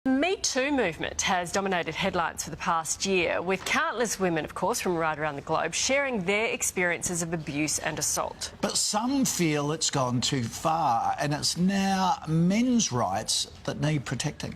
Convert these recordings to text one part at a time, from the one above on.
The Me Too movement has dominated headlines for the past year, with countless women, of course, from right around the globe sharing their experiences of abuse and assault. But some feel it's gone too far and it's now men's rights that need protecting.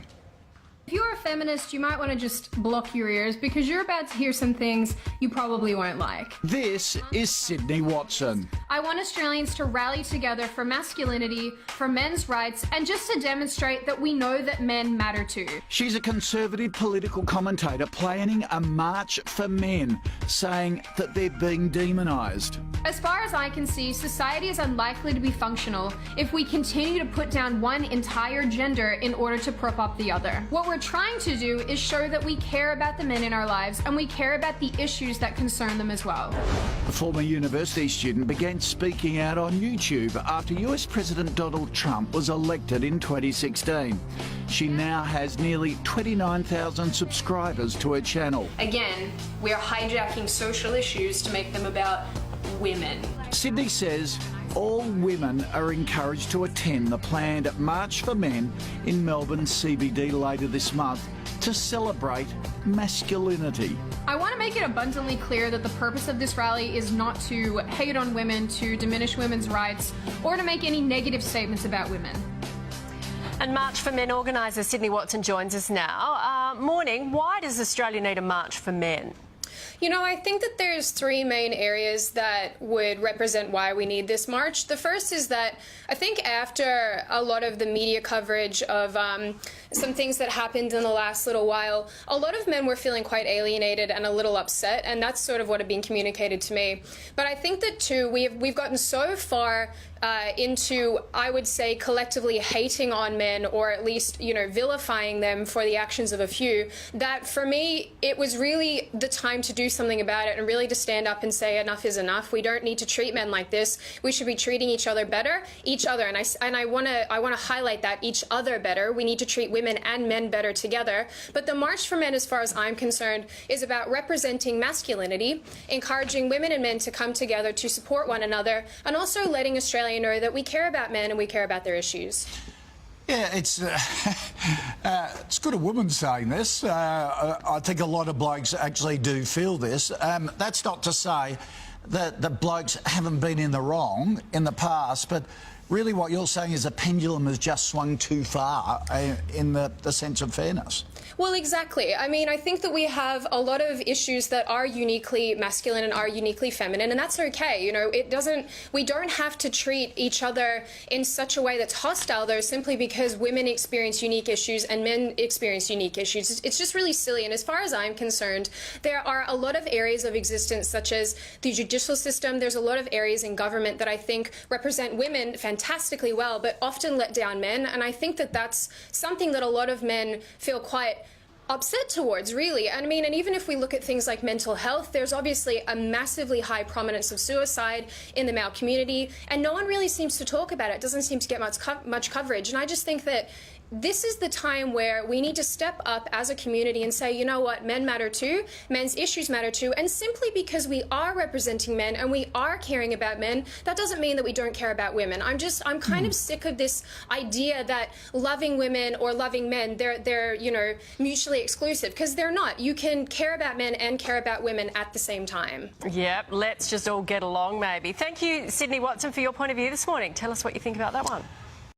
If you're a feminist, you might want to just block your ears because you're about to hear some things you probably won't like. This is Sydney Watson. I want Australians to rally together for masculinity, for men's rights, and just to demonstrate that we know that men matter too. She's a conservative political commentator planning a march for men, saying that they're being demonised. As far as I can see, society is unlikely to be functional if we continue to put down one entire gender in order to prop up the other. What we're trying to do is show that we care about the men in our lives and we care about the issues that concern them as well. A former university student began speaking out on YouTube after US President Donald Trump was elected in 2016. She now has nearly 29,000 subscribers to her channel. Again, we are hijacking social issues to make them about women. Sydney says all women are encouraged to attend the planned March for Men in Melbourne CBD later this month to celebrate masculinity. I want to make it abundantly clear that the purpose of this rally is not to hate on women, to diminish women's rights, or to make any negative statements about women. And March for Men organiser Sydney Watson joins us now. Morning, why does Australia need a March for Men? You know, I think that there's three main areas that would represent why we need this march. The first is that I think after a lot of the media coverage of some things that happened in the last little while, a lot of men were feeling quite alienated and a little upset, and that's sort of what had been communicated to me. But I think that too, we've gotten so far into, I would say, collectively hating on men, or at least, you know, vilifying them for the actions of a few, that for me, it was really the time to do something about it and really to stand up and say enough is enough. We don't need to treat men like this. We should be treating each other better, and I want to highlight that, each other better. We need to treat women and men better together. But the March for Men, as far as I'm concerned, is about representing masculinity, encouraging women and men to come together to support one another, and also letting Australia know that we care about men and we care about their issues. Yeah, it's good a woman saying this. I think a lot of blokes actually do feel this. That's not to say that the blokes haven't been in the wrong in the past, but really what you're saying is the pendulum has just swung too far in the sense of fairness. Well, exactly. I mean, I think that we have a lot of issues that are uniquely masculine and are uniquely feminine, and that's okay. You know, we don't have to treat each other in such a way that's hostile, though, simply because women experience unique issues and men experience unique issues. It's just really silly. And as far as I'm concerned, there are a lot of areas of existence, such as the judicial system. There's a lot of areas in government that I think represent women fantastically well, but often let down men. And I think that that's something that a lot of men feel quite upset towards, really. I mean, and even if we look at things like mental health, there's obviously a massively high prominence of suicide in the male community, and no one really seems to talk about it. It doesn't seem to get much coverage. And I just think that this is the time where we need to step up as a community and say, you know what, men matter too, men's issues matter too, and simply because we are representing men and we are caring about men, that doesn't mean that we don't care about women. I'm kind of sick of this idea that loving women or loving men, they're you know, mutually exclusive, because they're not. You can care about men and care about women at the same time. Yep, let's just all get along, maybe. Thank you, Sydney Watson, for your point of view this morning. Tell us what you think about that one.